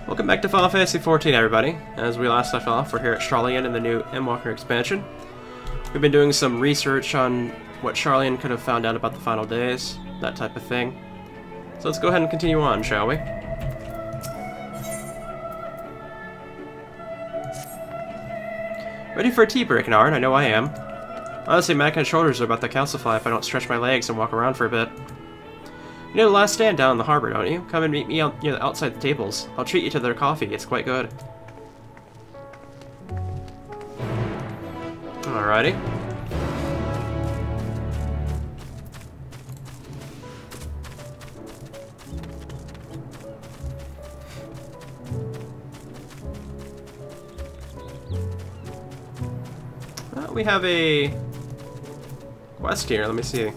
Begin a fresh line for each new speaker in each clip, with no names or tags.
Welcome back to Final Fantasy XIV, everybody. As we last left off, we're here at Charlian in the new Endwalker expansion. We've been doing some research on what Charlian could have found out about the final days, that type of thing. So let's go ahead and continue on, shall we? Ready for a tea break, Narn? I know I am. Honestly, my neck and shoulders are about to calcify if I don't stretch my legs and walk around for a bit. You know the last stand down in the harbor, don't you? Come and meet me out, outside the tables. I'll treat you to their coffee. It's quite good. Alrighty. We have a quest here. Let me see.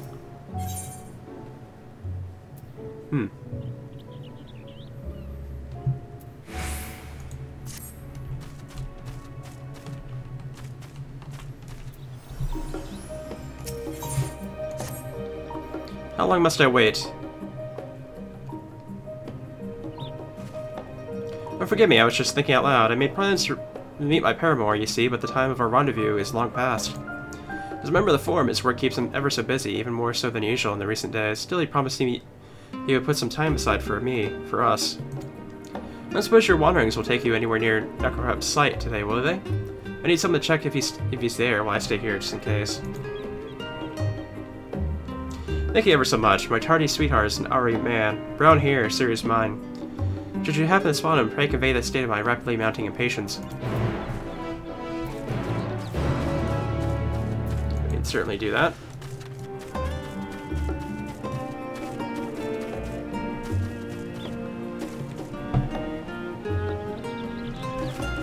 How long must I wait? Oh, forgive me, I was just thinking out loud. I made plans to meet my paramour, you see, but the time of our rendezvous is long past. As a member of the Forum, his work keeps him ever so busy, even more so than usual in the recent days. Still, he promised me he would put some time aside for me, for us. I don't suppose your wanderings will take you anywhere near Necrohub's site today, will they? I need someone to check if he's there while I stay here, just in case. Thank you ever so much. My tardy sweetheart is an Ari man. Brown hair, serious mind. Should you happen to spot him, pray convey the state of my rapidly mounting impatience. We can certainly do that.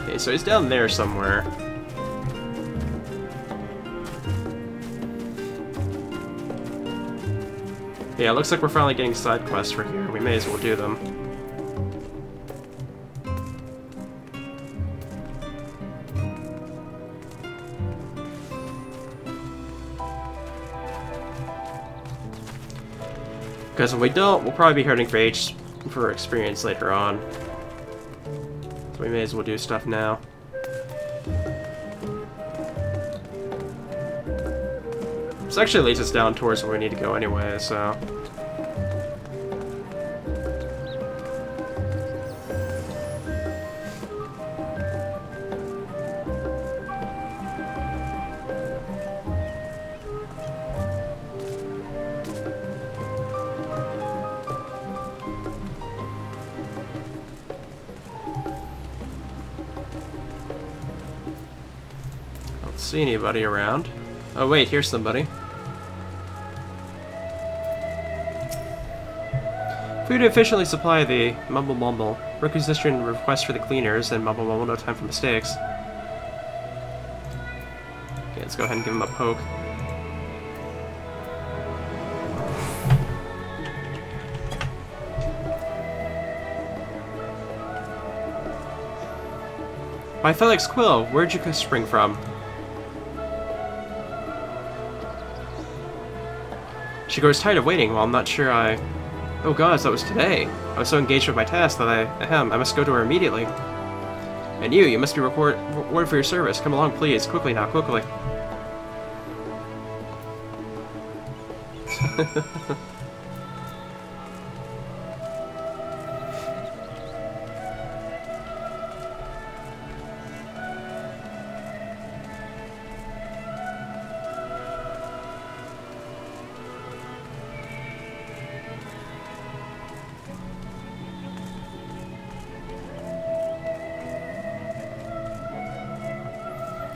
Okay, so he's down there somewhere. Yeah, it looks like we're finally getting side quests for here. We may as well do them. Because if we don't, we'll probably be hurting for experience later on. So we may as well do stuff now. This actually leads us down towards where we need to go anyway, so... I don't see anybody around. Oh wait, here's somebody. If we were to efficiently supply the mumble mumble, requisition request for the cleaners, and mumble mumble, no time for mistakes. Okay, let's go ahead and give him a poke. By Felix Quill, where'd you spring from? She grows tired of waiting. Well, I'm not sure I... Oh gosh, that was today. I was so engaged with my task that I must go to her immediately. And you must be rewarded for your service. Come along, please. Quickly now, quickly.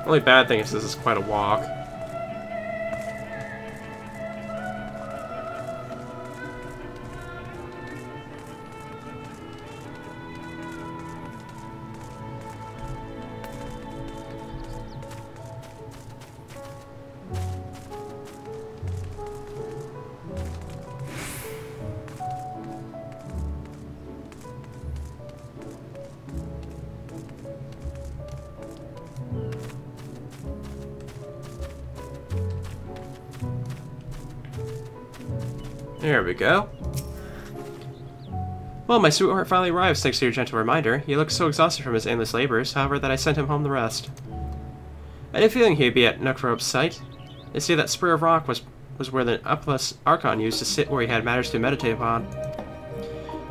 Only bad thing is this is quite a walk. There we go. Well, my sweetheart finally arrives thanks to your gentle reminder. He looks so exhausted from his endless labors, however, that I sent him home to rest. I had a feeling he'd be at Nukrop's site. They say that spur of rock was where the Upless Archon used to sit where he had matters to meditate upon.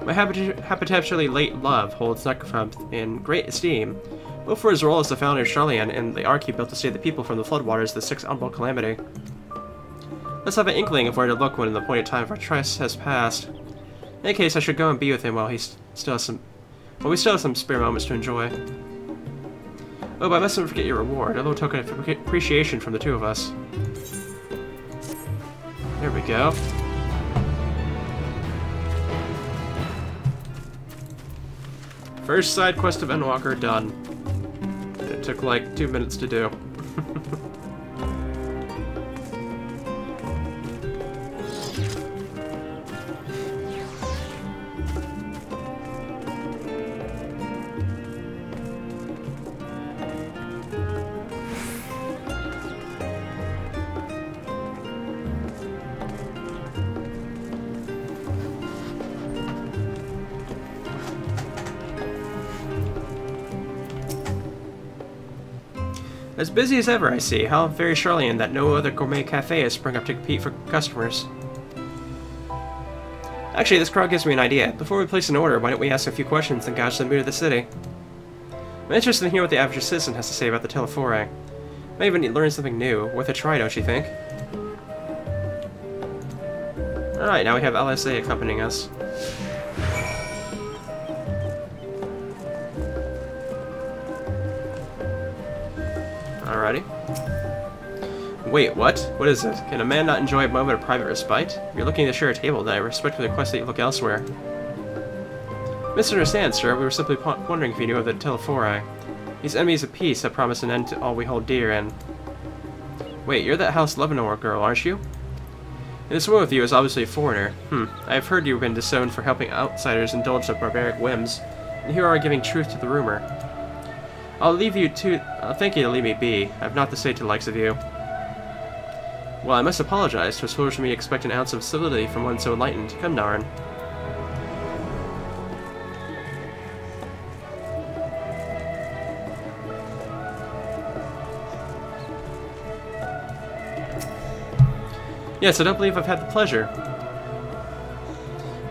My habitually late love holds Nukrop in great esteem, both for his role as the founder of Charlian and the ark he built to save the people from the floodwaters of the Sixth Umbral Calamity. Let's have an inkling of where to look when the appointed time of our tryst has passed. In any case, I should go and be with him while we still have some spare moments to enjoy. Oh, but I mustn't forget your reward, a little token of appreciation from the two of us. There we go. First side quest of Endwalker done. It took like 2 minutes to do. As busy as ever, I see. How very Charlian that no other gourmet cafe has sprung up to compete for customers. Actually, this crowd gives me an idea. Before we place an order, why don't we ask a few questions and gauge the mood of the city? I'm interested in hearing what the average citizen has to say about the Telephore. Might even learn something new. Worth a try, don't you think? Alright, now we have LSA accompanying us. Alrighty. Wait, what? What is it? Can a man not enjoy a moment of private respite? If you're looking to share a table, then I respectfully request that you look elsewhere. Misunderstand, sir. We were simply wondering if you knew of the Telephore. These enemies of peace have promised an end to all we hold dear, and... Wait, you're that House Leavenworth girl, aren't you? And this woman with you is obviously a foreigner. I have heard you've been disowned for helping outsiders indulge their barbaric whims, and here are giving truth to the rumor. I'll thank you to leave me be. I have not to say to the likes of you. Well, I must apologize. 'Twas foolish of me to expect an ounce of civility from one so enlightened. Come, Narn. Yes, I don't believe I've had the pleasure.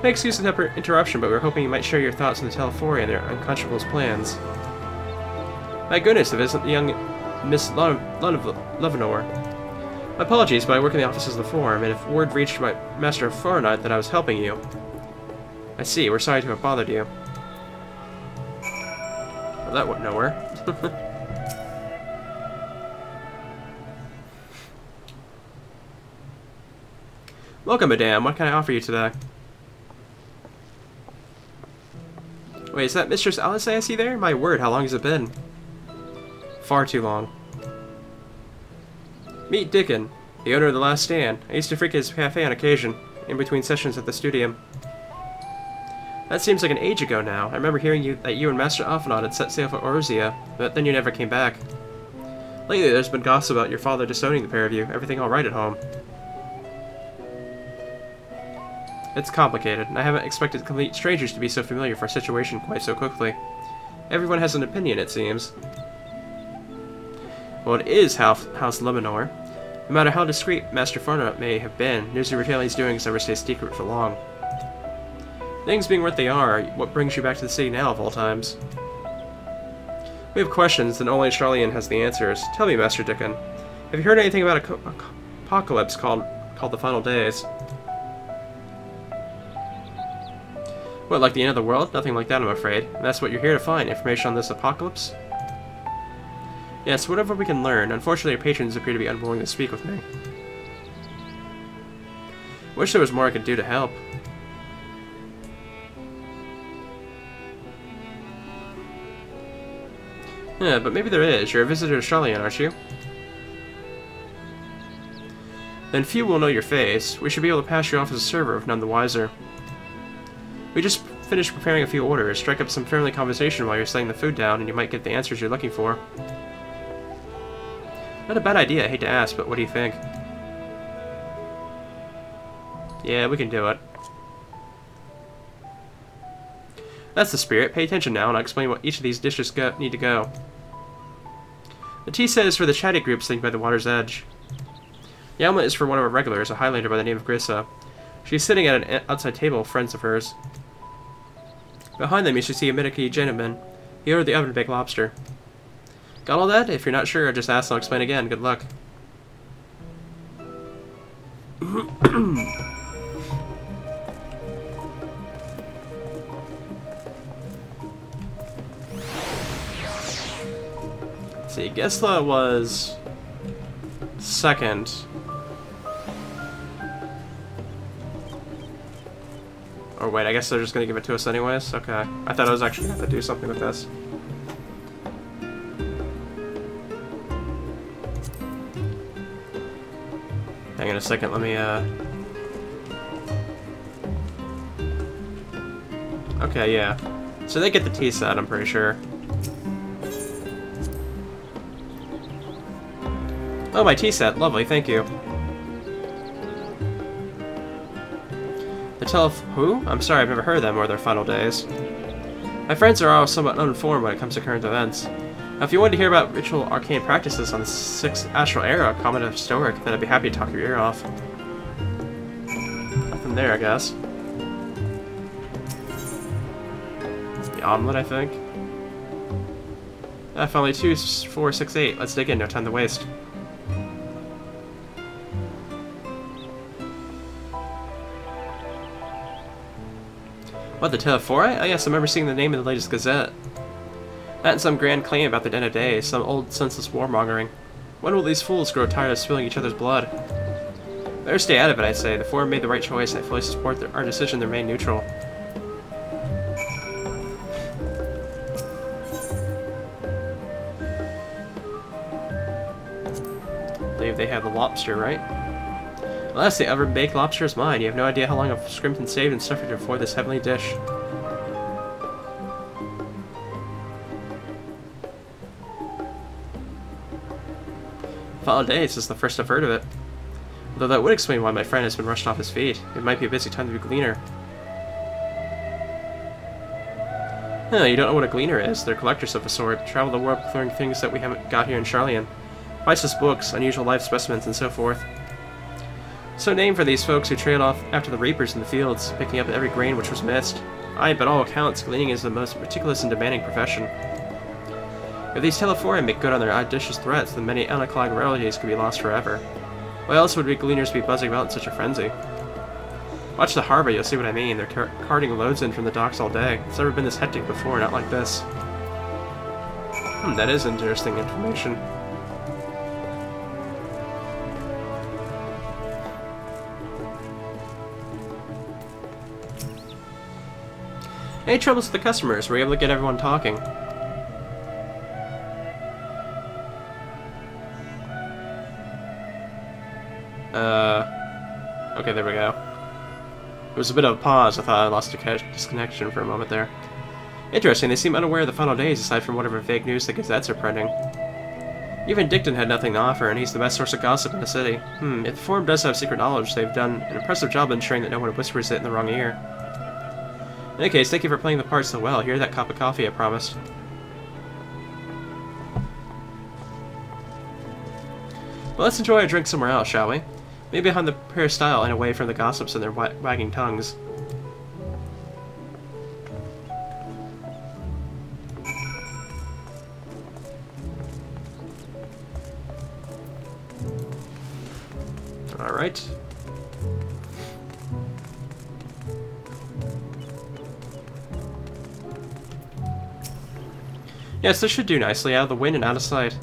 My excuse the interruption, but we were hoping you might share your thoughts on the Telephore and their unconscionable's plans. My goodness, if it isn't the young Miss Leavenworth. My apologies, but I work in the offices of the Forum, and if word reached my Master of Fahrenheit that I was helping you... I see, we're sorry to have bothered you. Well, that went nowhere. Welcome, madame. What can I offer you today? Wait, is that Mistress Alice I see there? My word, how long has it been? Far too long. Meet Dickon, the owner of The Last Stand. I used to frequent his cafe on occasion, in between sessions at the studium. That seems like an age ago now. I remember hearing that you and Master Alphinaud had set sail for Oruzia, but then you never came back. Lately there's been gossip about your father disowning the pair of you. Everything alright at home? It's complicated, and I haven't expected complete strangers to be so familiar for a situation quite so quickly. Everyone has an opinion, it seems. Well, it is House Leavenworth. No matter how discreet Master Fahrenheit may have been, news of your family's doings never stays secret for long. Things being what they are, what brings you back to the city now of all times? We have questions, and only Charlian has the answers. Tell me, Master Dickon, have you heard anything about a apocalypse called the Final Days? What, like the end of the world? Nothing like that, I'm afraid. And that's what you're here to find, information on this apocalypse? Yes, whatever we can learn. Unfortunately, your patrons appear to be unwilling to speak with me. Wish there was more I could do to help. Yeah, but maybe there is. You're a visitor to Charlian, aren't you? Then few will know your face. We should be able to pass you off as a server if none the wiser. We just finished preparing a few orders. Strike up some friendly conversation while you're setting the food down, and you might get the answers you're looking for. Not a bad idea, I hate to ask, but what do you think? Yeah, we can do it. That's the spirit. Pay attention now, and I'll explain what each of these dishes need to go. The tea set is for the chatty group sitting by the water's edge. The omelet is for one of our regulars, a Highlander by the name of Grissa. She's sitting at an outside table, friends of hers. Behind them, you should see a Middiki gentleman. He ordered the oven-baked lobster. Got all that? If you're not sure, just ask and I'll explain again. Good luck. Let's see, Gisla was second. Or wait, I guess they're just gonna give it to us anyways? Okay. I thought I was actually gonna have to do something with this. Hang on a second, let me, Okay, yeah. So they get the tea set, I'm pretty sure. Oh, my tea set. Lovely, thank you. Who? I'm sorry, I've never heard of them or their final days. My friends are all somewhat uninformed when it comes to current events. Now, if you wanted to hear about ritual arcane practices on the 6th astral era, common of Stoic, then I'd be happy to talk your ear off. Nothing there, I guess. The omelet, I think. Finally, 2, 4, 6, 8. Let's dig in, no time to waste. What, the Tale of Foray? Oh yes, I remember seeing the name in the latest Gazette. That and some grand claim about the Den of Day, some old senseless warmongering. When will these fools grow tired of spilling each other's blood? Better stay out of it, I say. The Forum made the right choice, and I fully support our decision to remain neutral. I believe they have the lobster, right? Alas, the oven-baked lobster is mine. You have no idea how long I've scrimped and saved and suffered to afford this heavenly dish. Final days is the first I've heard of it. Although that would explain why my friend has been rushed off his feet. It might be a busy time to be a gleaner. Huh, you don't know what a gleaner is. They're collectors of a sort. Travel the world clearing things that we haven't got here in Charlian. Priceless books, unusual life specimens, and so forth. So named for these folks who trailed off after the reapers in the fields, picking up every grain which was missed. Aye, by all accounts, gleaning is the most meticulous and demanding profession. If these Telephora make good on their audacious threats, then many unclogged realities could be lost forever. Why else would we gleaners be buzzing about in such a frenzy? Watch the harbor, you'll see what I mean. They're carting loads in from the docks all day. It's never been this hectic before, not like this. That is interesting information. Any troubles with the customers? Were you able to get everyone talking? Okay, there we go. It was a bit of a pause. I thought I lost a disconnection for a moment there. Interesting, they seem unaware of the final days aside from whatever vague news the gazettes are printing. Even Dickton had nothing to offer, and he's the best source of gossip in the city. If the Forum does have secret knowledge, they've done an impressive job ensuring that no one whispers it in the wrong ear. In any case, thank you for playing the part so well. Here's that cup of coffee I promised. Well, let's enjoy a drink somewhere else, shall we? Maybe behind the peristyle and away from the gossips and their wagging tongues. Alright. Yes, this should do nicely. Out of the wind and out of sight.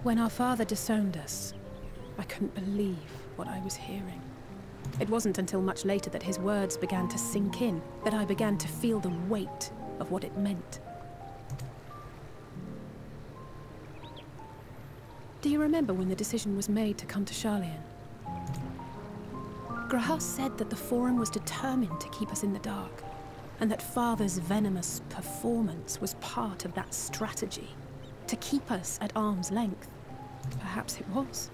When our father disowned us, I couldn't believe what I was hearing. It wasn't until much later that his words began to sink in, that I began to feel the weight of what it meant. Do you remember when the decision was made to come to Charlian? Graham said that the Forum was determined to keep us in the dark, and that Father's venomous performance was part of that strategy, to keep us at arm's length. Perhaps it was.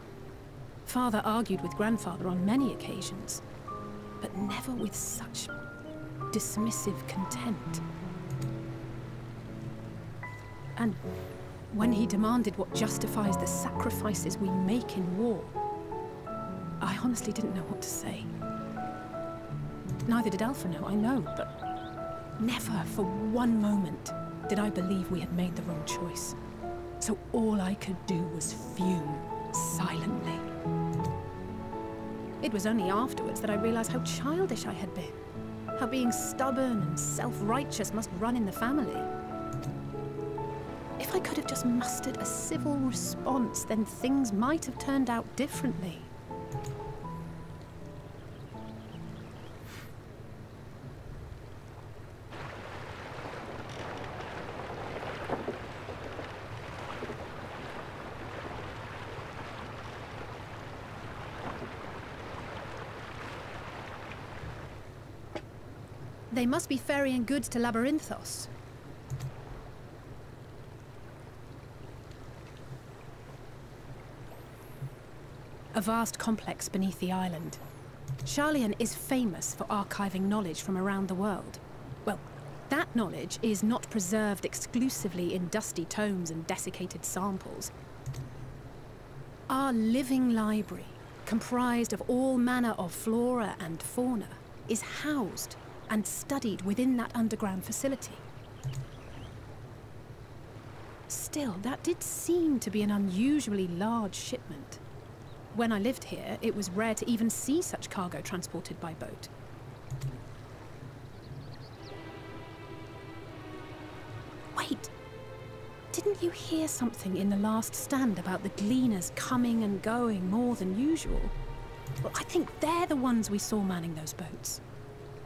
Father argued with Grandfather on many occasions, but never with such dismissive contempt. And when he demanded what justifies the sacrifices we make in war, I honestly didn't know what to say. Neither did Alpha know, I know, but never for one moment did I believe we had made the wrong choice. So all I could do was fume silently. It was only afterwards that I realized how childish I had been, how being stubborn and self-righteous must run in the family. If I could have just mustered a civil response, then things might have turned out differently. They must be ferrying goods to Labyrinthos. A vast complex beneath the island. Sharlayan is famous for archiving knowledge from around the world. Well, that knowledge is not preserved exclusively in dusty tomes and desiccated samples. Our living library, comprised of all manner of flora and fauna, is housed and studied within that underground facility. Still, that did seem to be an unusually large shipment. When I lived here, it was rare to even see such cargo transported by boat. Wait! Didn't you hear something in the last stand about the gleaners coming and going more than usual? Well, I think they're the ones we saw manning those boats.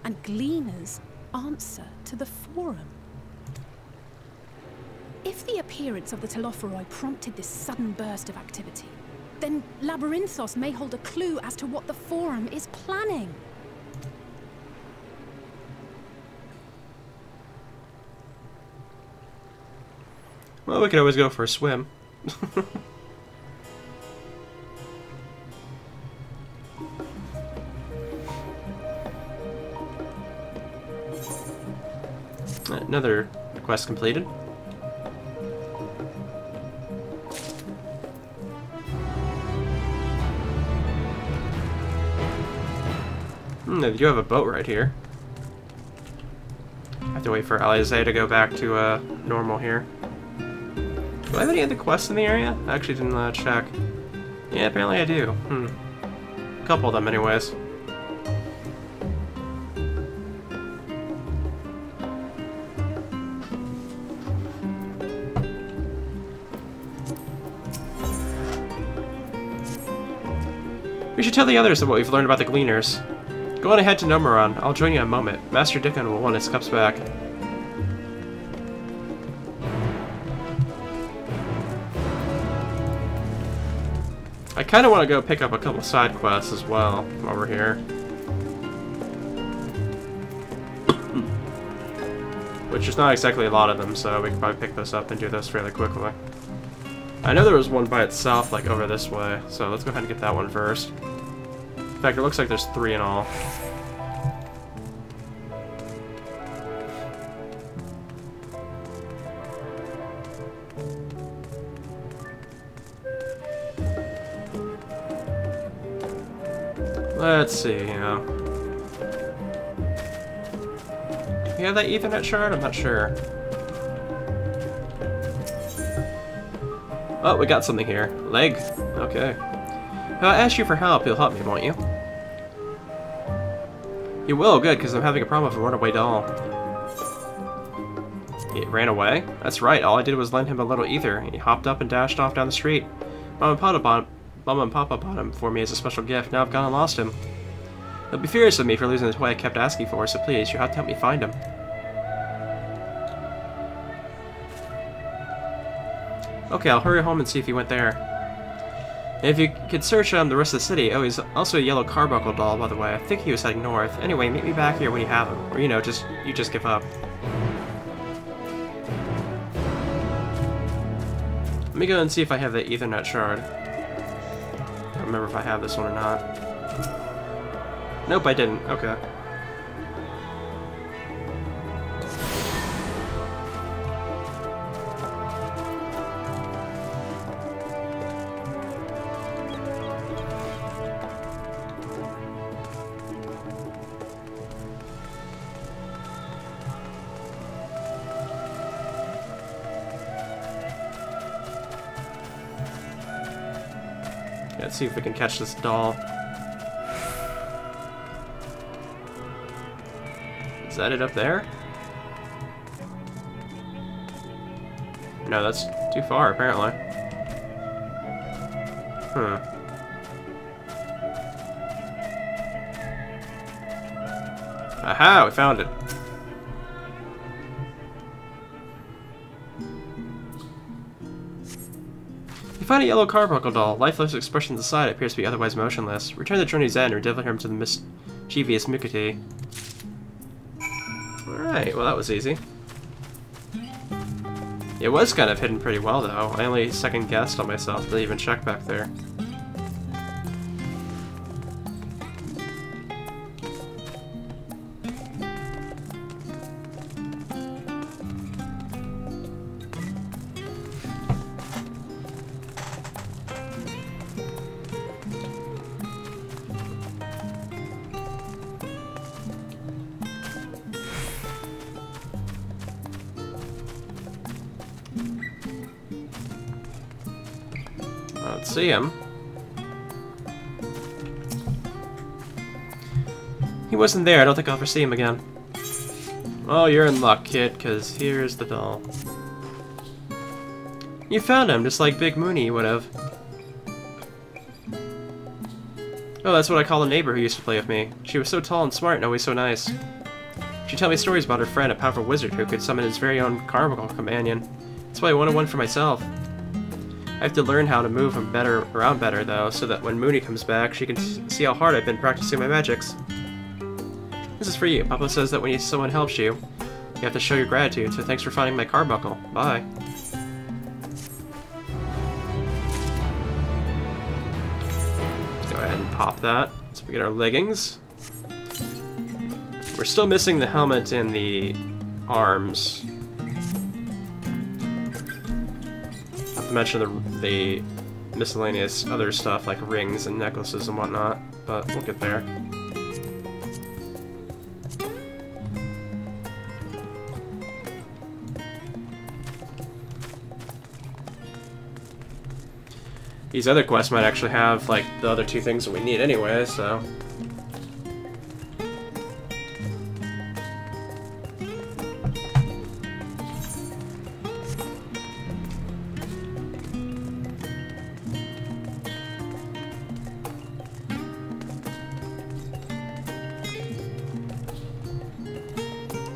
And gleaners answer to the Forum. If the appearance of the Telophoroi prompted this sudden burst of activity, then Labyrinthos may hold a clue as to what the Forum is planning.
Well, we could always go for a swim. Another quest completed. They do have a boat right here. I have to wait for Alize to go back to normal here. Do I have any other quests in the area? I actually didn't check. Yeah, apparently I do. A couple of them anyways. We should tell the others of what we've learned about the Gleaners. Go on ahead to Nomoron. I'll join you in a moment. Master Dickon will want his cups back. I kind of want to go pick up a couple side quests as well while we're here. Which is not exactly a lot of them, so we can probably pick those up and do those fairly quickly. I know there was one by itself, like over this way, so let's go ahead and get that one first. In fact, it looks like there's 3 in all. Let's see, you know. Do you have that Ethernet shard? I'm not sure. Oh, we got something here. Leg. Okay. If I ask you for help, you'll help me, won't you? You will, good, because I'm having a problem with a runaway doll. He ran away? That's right, all I did was lend him a little ether, and he hopped up and dashed off down the street. Mom and Papa bought him for me as a special gift. Now I've gone and lost him. They'll be furious with me for losing the toy I kept asking for, so please, you have to help me find him. Okay, I'll hurry home and see if he went there. If you could search the rest of the city, oh, he's also a yellow carbuncle doll, by the way. I think he was heading north. Anyway, meet me back here when you have him. Or, you know, you just give up. Let me go and see if I have the Ethernet shard. I don't remember if I have this one or not. Nope, I didn't. Okay. Let's see if we can catch this doll. Is that it up there? No, that's too far, apparently. Aha, we found it. Find a yellow carbuncle doll. Lifeless expression inside appears to be otherwise motionless. Return the journey's end or deliver him to the mischievous Mukati. Alright, well that was easy. It was kind of hidden pretty well though. I only second guessed on myself, didn't even check back there. Let's see him. He wasn't there. I don't think I'll ever see him again. Oh, you're in luck, kid, because here's the doll. You found him, just like Big Mooney would have. Oh, that's what I call a neighbor who used to play with me. She was so tall and smart and always so nice. She'd tell me stories about her friend, a powerful wizard who could summon his very own carbuncle companion. That's why I wanted one for myself. I have to learn how to move him around better, though, so that when Mooney comes back, she can see how hard I've been practicing my magics. This is for you. Papa says that when someone helps you, you have to show your gratitude, so thanks for finding my carbuncle. Bye. Let's go ahead and pop that, so we get our leggings. We're still missing the helmet and the arms. Not to mention the miscellaneous other stuff like rings and necklaces and whatnot, but we'll get there. These other quests might actually have like the other two things that we need anyway, so.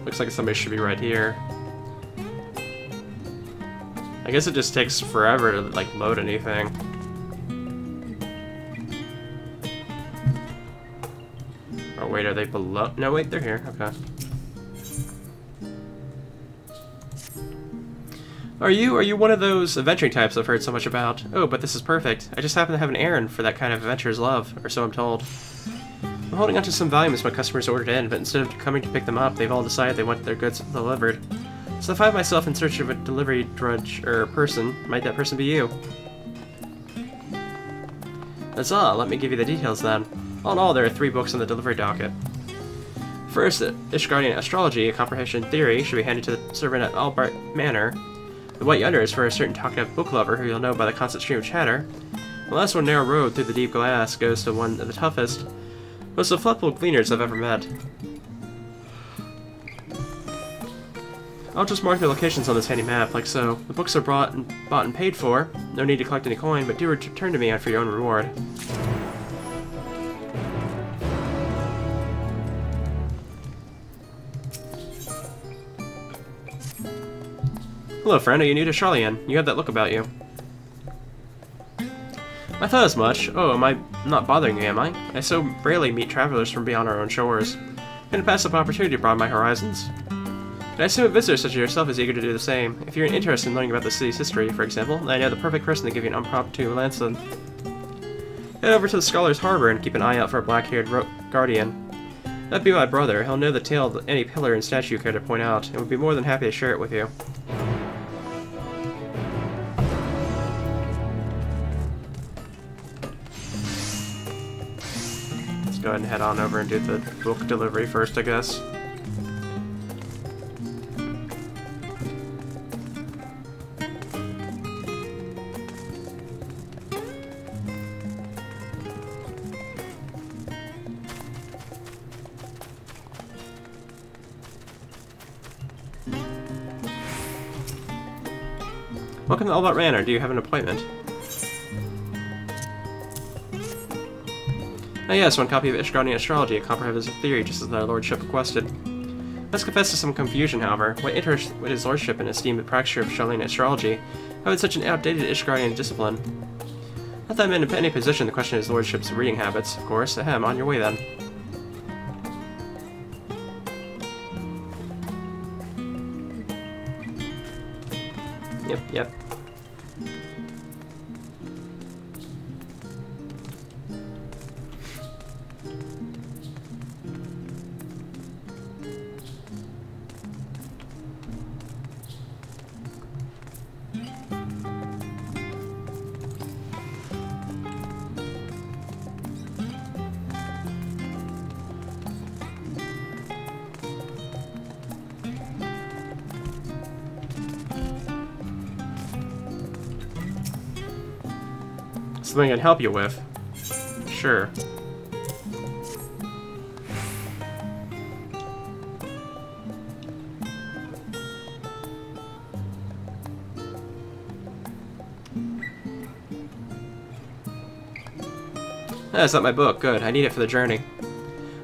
Looks like somebody should be right here. I guess it just takes forever to like load anything. Oh wait, are they below? No wait, they're here, okay. Are you one of those adventuring types I've heard so much about? Oh, but this is perfect. I just happen to have an errand for that kind of adventurer's love, or so I'm told. I'm holding onto some volumes my customers ordered in, but instead of coming to pick them up, they've all decided they want their goods delivered. So I find myself in search of a delivery drudge, or person. Might that person be you? That's all. Let me give you the details then. All in all, there are 3 books on the delivery docket. First, Ishgardian Astrology, a comprehension theory, should be handed to the servant at Albart Manor. The White Yonder is for a certain talkative book lover who you'll know by the constant stream of chatter. The last one, Narrow Road Through the Deep Glass, goes to one of the toughest, most affluent gleaners I've ever met. I'll just mark the locations on this handy map, like so. The books are bought and paid for. No need to collect any coin, but do return to me for your own reward. Hello, friend. Are you new to Charlian? You have that look about you. I thought as much. Oh, am I not bothering you, am I? I so rarely meet travelers from beyond our own shores. Couldn't pass up opportunity to broaden my horizons. And I assume a visitor such as yourself is eager to do the same. If you're interested in learning about the city's history, for example, then I know the perfect person to give you an impromptu lesson. Head over to the Scholar's Harbor and keep an eye out for a black-haired guardian. That'd be my brother. He'll know the tale of any pillar and statue you care to point out, and would be more than happy to share it with you. Let's go ahead and head on over and do the book delivery first, I guess. Welcome to Albert Manor. Do you have an appointment? Ah yes, one copy of Ishgardian Astrology, a comprehensive theory, just as their lordship requested. Let's confess to some confusion, however. What interest would his lordship in esteemed practitioner of Shylian astrology have in such an outdated Ishgardian discipline? Not that I'm in any position to question his lordship's reading habits, of course. Ahem, on your way then. Yep. Something I can help you with? Sure. That's not my book. Good. I need it for the journey.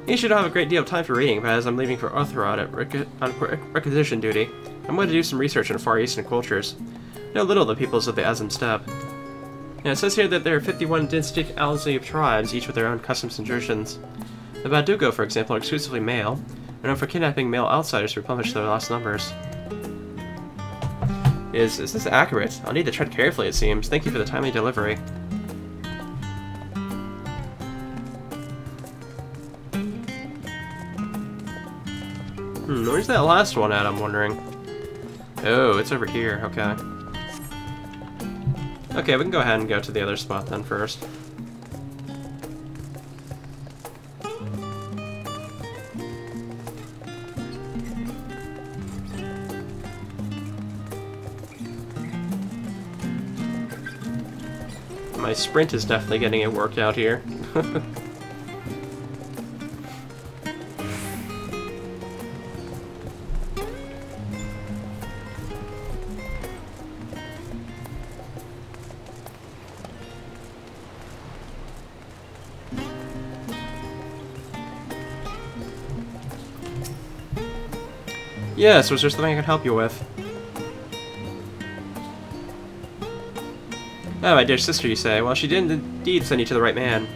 I usually don't have a great deal of time for reading, but as I'm leaving for Orthrod on requisition duty, I'm going to do some research on Far Eastern cultures. I know little of the peoples of the Azim Steppe. And it says here that there are 51 dynastic Alzib tribes, each with their own customs and traditions. The Badugo, for example, are exclusively male, and known for kidnapping male outsiders to replenish their lost numbers. Is this accurate? I'll need to tread carefully, it seems. Thank you for the timely delivery. Where's that last one at, I'm wondering? Oh, it's over here, okay. Okay, we can go ahead and go to the other spot then first. My sprint is definitely getting it worked out here. Yes, was there something I could help you with? Oh, my dear sister, you say. Well, she did indeed send you to the right man.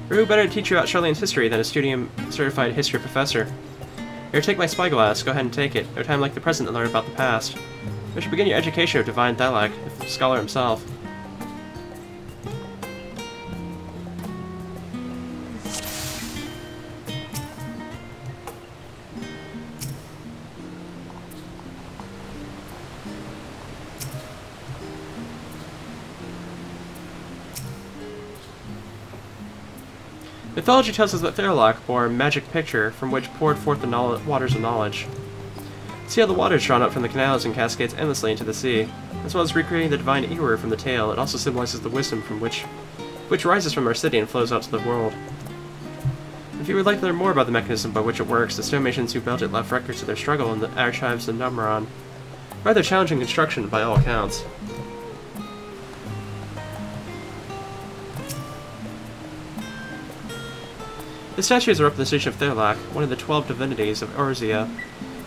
For who better to teach you about Shylian's history than a studium-certified history professor? Here, take my spyglass. Go ahead and take it. No time like the present to learn about the past. You should begin your education of Divine Thalak, the scholar himself. Mythology tells us that Thalak bore a magic picture from which poured forth the waters of knowledge. See how the water is drawn up from the canals and cascades endlessly into the sea. As well as recreating the divine Ewer from the tale, it also symbolizes the wisdom from which rises from our city and flows out to the world. If you would like to learn more about the mechanism by which it works, the stonemasons who built it left records of their struggle in the archives of Nummeron. Rather challenging construction by all accounts. The statue is a representation of Thalak, one of the 12 divinities of Orzia,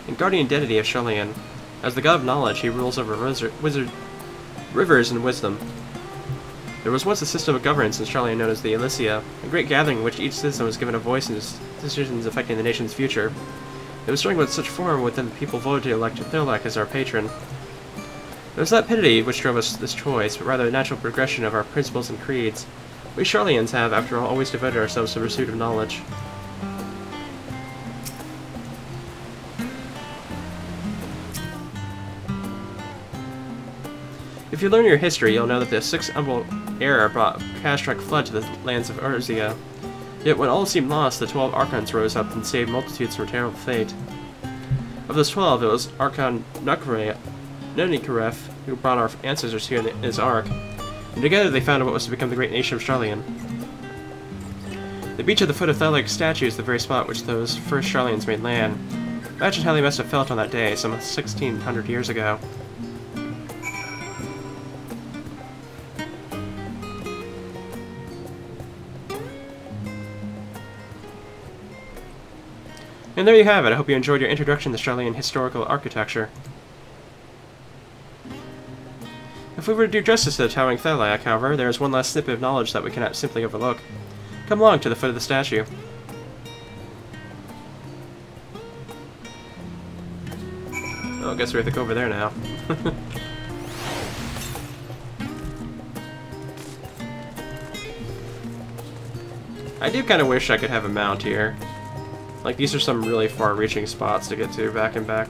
and guardian deity of Shylian. As the god of knowledge, he rules over rivers and wisdom. There was once a system of governance in Charlian known as the Elysia, a great gathering in which each citizen was given a voice in decisions affecting the nation's future. It was during such form within the people voted to elect Therlac as our patron. It was not pity which drove us this choice, but rather a natural progression of our principles and creeds. We Charlians have, after all, always devoted ourselves to the pursuit of knowledge. If you learn your history, you'll know that the Sixth Umbral Era brought a catastrophic flood to the lands of Urzia. Yet when all seemed lost, the 12 Archons rose up and saved multitudes from terrible fate. Of those 12, it was Archon Nonikaref who brought our ancestors here in his ark, and together they founded what was to become the great nation of Charlian. The beach at the foot of Thelag's statue is the very spot which those first Charlians made land. Imagine how they must have felt on that day, some 1600 years ago. And there you have it. I hope you enjoyed your introduction to Charlian historical architecture. If we were to do justice to the towering Thelag, however, there is one last snippet of knowledge that we cannot simply overlook. Come along to the foot of the statue. Oh, I guess we have to go over there now. I do kind of wish I could have a mount here. Like, these are some really far-reaching spots to get to back and back.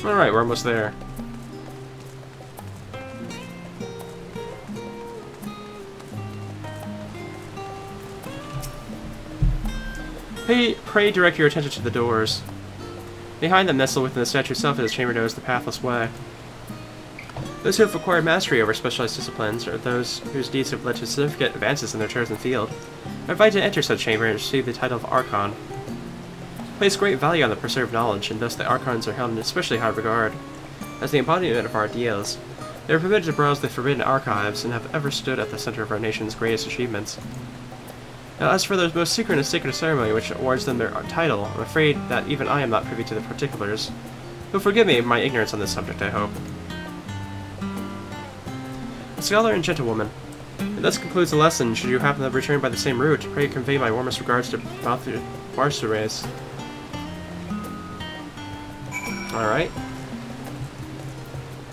Alright, we're almost there. Pray direct your attention to the doors. Behind them, nestled within the statue itself, is a chamber known as the Pathless Way. Those who have acquired mastery over specialized disciplines, or those whose deeds have led to significant advances in their chosen field, are invited to enter such chamber and receive the title of Archon. Place great value on the preserved knowledge, and thus the Archons are held in especially high regard. As the embodiment of our ideals, they are permitted to browse the forbidden archives and have ever stood at the center of our nation's greatest achievements. Now, as for the most secret and sacred ceremony which awards them their title, I'm afraid that even I am not privy to the particulars. But forgive me my ignorance on this subject, I hope. A scholar and gentlewoman. And thus concludes the lesson. Should you happen to return by the same route, pray convey my warmest regards to Barsures. Alright.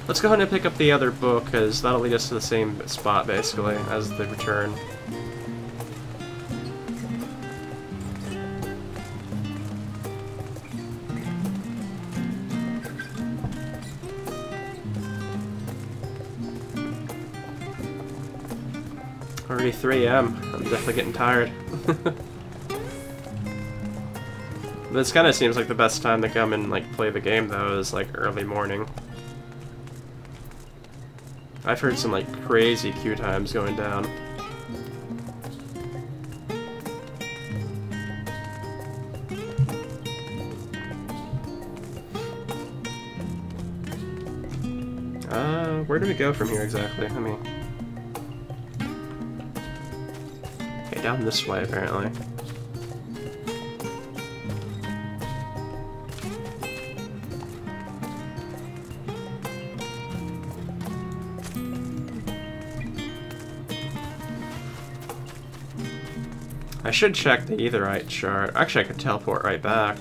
Let's go ahead and pick up the other book, because that'll lead us to the same spot, basically, as the return. Already 3 AM. I'm definitely getting tired. This kind of seems like the best time to come and like play the game, though, is like early morning. I've heard some like crazy queue times going down. Where do we go from here exactly? Let me... Okay, down this way apparently. I should check the Aetheryte chart. Actually, I could teleport right back.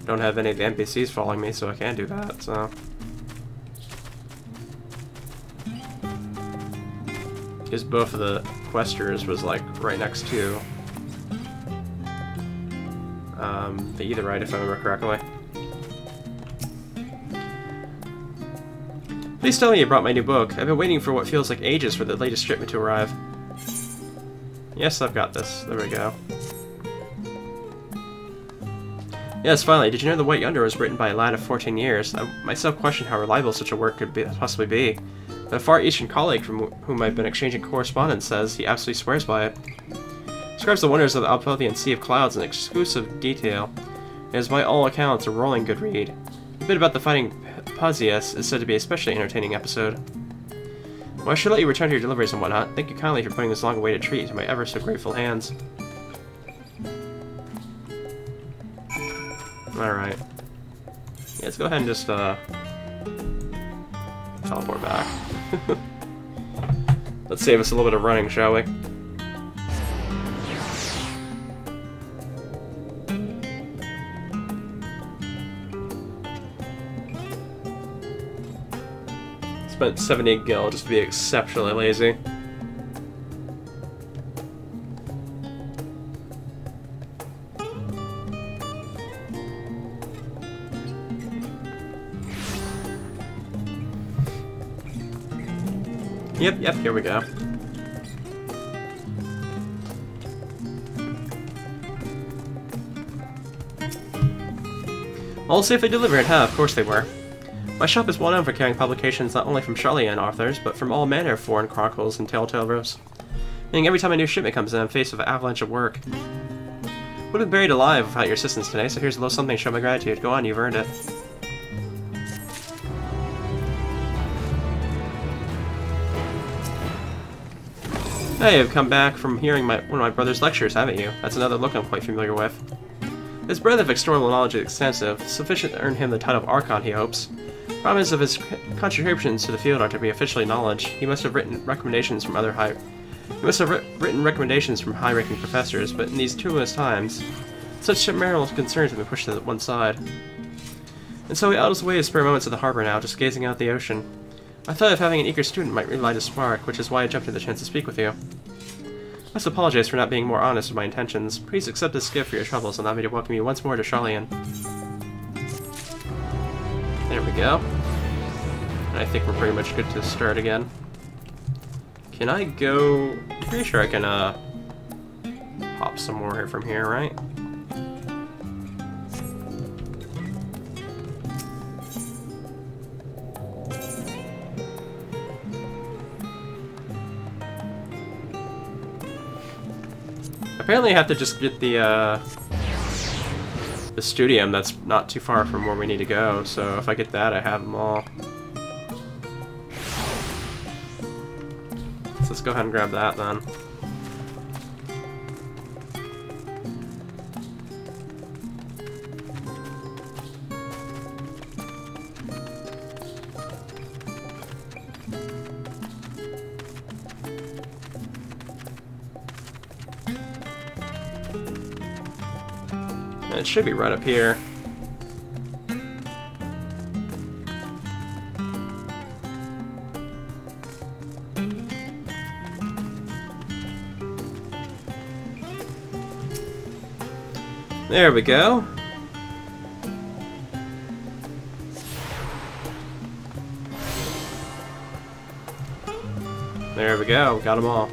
Don't have any of the NPCs following me, so I can do that, so... Because both of the questers was, like, right next to... the Aetheryte, if I remember correctly. Please tell me you brought my new book. I've been waiting for what feels like ages for the latest shipment to arrive. Yes, I've got this. There we go. Yes, finally. Did you know The White Yonder was written by a lad of 14 years? I myself questioned how reliable such a work could possibly be. But a far eastern colleague from whom I've been exchanging correspondence says he absolutely swears by it. Describes the wonders of the Alpothian Sea of Clouds in exclusive detail. It is by all accounts a rolling good read. The bit about the fighting Pausias is said to be an especially entertaining episode. Well, I should let you return to your deliveries and whatnot. Thank you kindly for putting this long-awaited treat into my ever-so-grateful hands. Alright. Yeah, let's go ahead and just, teleport back. Let's save us a little bit of running, shall we? Spent 70 gil just to be exceptionally lazy. Yep, here we go. All safely delivered, huh? Of course they were. My shop is well known for carrying publications not only from Charlian authors, but from all manner of foreign chronicles and telltale tales. Meaning every time a new shipment comes in, I'm faced with an avalanche of work. Would have been buried alive without your assistance today, so here's a little something to show my gratitude. Go on, you've earned it. Hey, you've come back from hearing one of my brother's lectures, haven't you? That's another look I'm quite familiar with. His breadth of external knowledge is extensive, sufficient to earn him the title of Archon, he hopes. Promise of his contributions to the field are to be officially acknowledged. He must have written recommendations from high-ranking professors, but in these turbulent times, such marital concerns have been pushed to one side. And so he out his way to spare moments at the harbor now, just gazing out at the ocean. I thought of having an eager student might relight a spark, which is why I jumped at the chance to speak with you. I must apologize for not being more honest with my intentions. Please accept this gift for your troubles and allow me to welcome you once more to Charlian. There we go. And I think we're pretty much good to start again. Can I go... I'm pretty sure I can, hop some more here from here, right? Apparently I have to just get the studium that's not too far from where we need to go, so if I get that, I have them all. So let's go ahead and grab that then. It should be right up here. There we go. There we go. Got them all.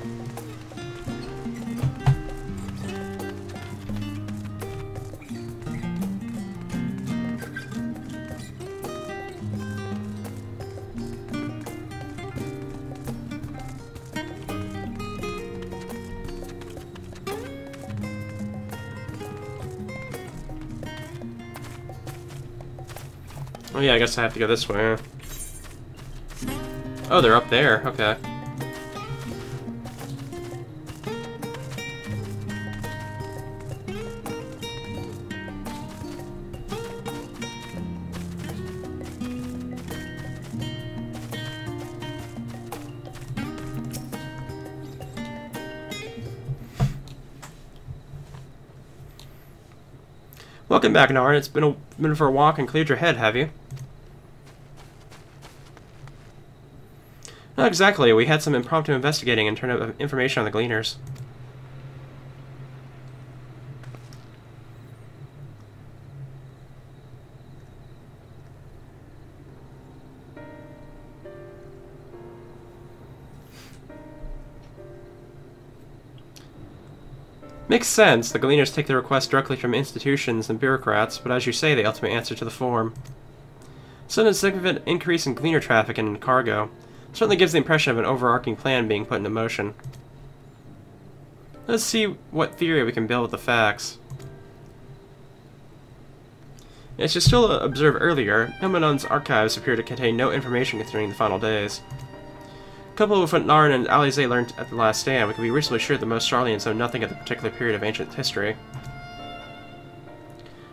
Oh yeah, I guess I have to go this way. Oh, they're up there. Okay. Welcome back, Narn. It's been for a walk and cleared your head, have you? Not exactly. We had some impromptu investigating and turned up information on the Gleaners. Makes sense. The Gleaners take their requests directly from institutions and bureaucrats, but as you say, they ultimately answer to the form. Sudden significant increase in Gleaner traffic and in cargo certainly gives the impression of an overarching plan being put into motion. Let's see what theory we can build with the facts. As you still observed earlier, Nomenon's archives appear to contain no information concerning the final days. Coupled with what Narn and Alize learned at the last stand, we can be reasonably sure that most Charlians know nothing of the particular period of ancient history.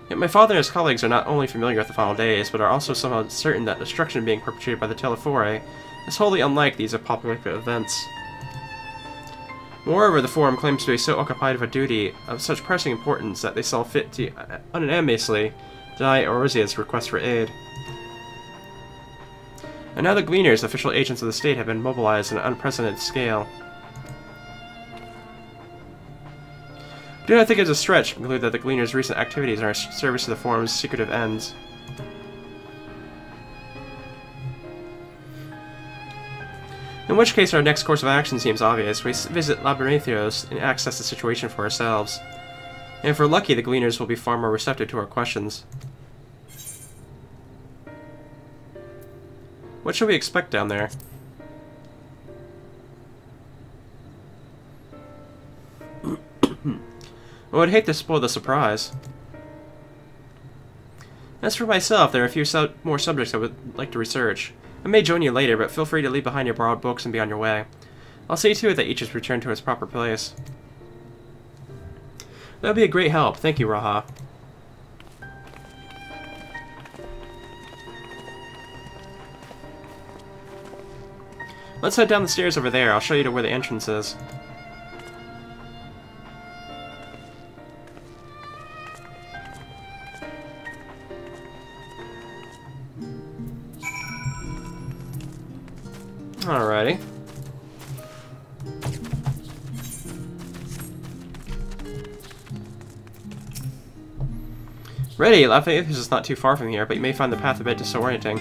Yet my father and his colleagues are not only familiar with the final days, but are also somehow certain that destruction being perpetrated by the Telephore is wholly unlike these apocalyptic events. Moreover, the Forum claims to be so occupied with a duty of such pressing importance that they saw fit to unanimously deny Eorzea's request for aid. And now the Gleaners, official agents of the state, have been mobilized on an unprecedented scale. I do not think it is a stretch to conclude that the Gleaners' recent activities are in service to the Forum's secretive ends. In which case, our next course of action seems obvious. We visit Labyrinthos and access the situation for ourselves. And if we're lucky, the Gleaners will be far more receptive to our questions. What should we expect down there? Well, I'd hate to spoil the surprise. As for myself, there are a few more subjects I would like to research. I may join you later, but feel free to leave behind your borrowed books and be on your way. I'll see to it that each is returned to its proper place. That would be a great help. Thank you, Raha. Let's head down the stairs over there. I'll show you to where the entrance is. Alrighty. Ready! Labyrinthos is not too far from here, but you may find the path a bit disorienting.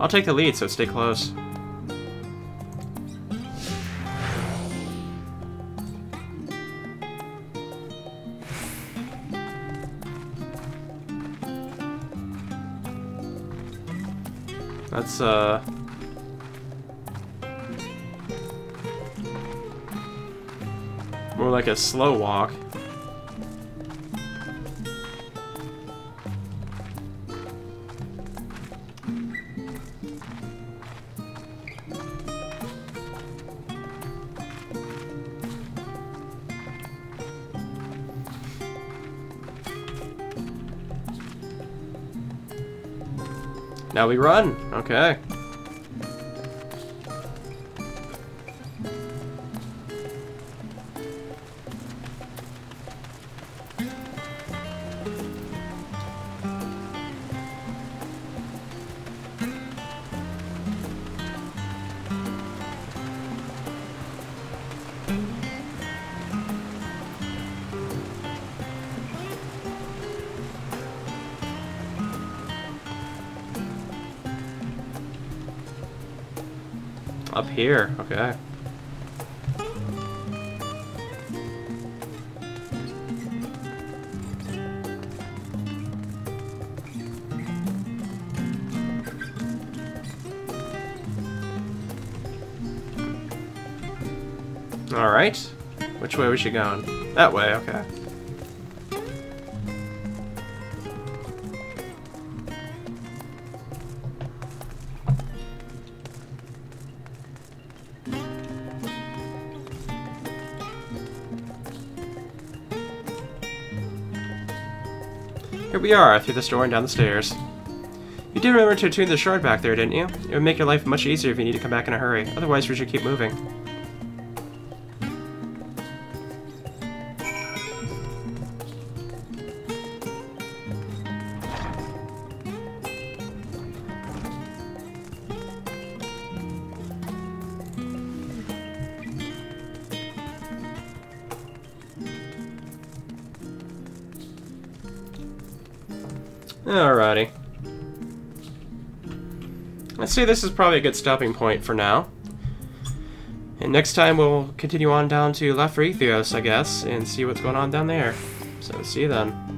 I'll take the lead, so stay close. That's, more like a slow walk. Now we run. Okay. Up here, okay. Alright. Which way was she going? That way, okay. Here we are, through this door and down the stairs. You did remember to attune the shard back there, didn't you? It would make your life much easier if you need to come back in a hurry. Otherwise, we should keep moving. Alrighty. Let's say this is probably a good stopping point for now. And next time we'll continue on down to Lafrithos, I guess, and see what's going on down there. So see you then.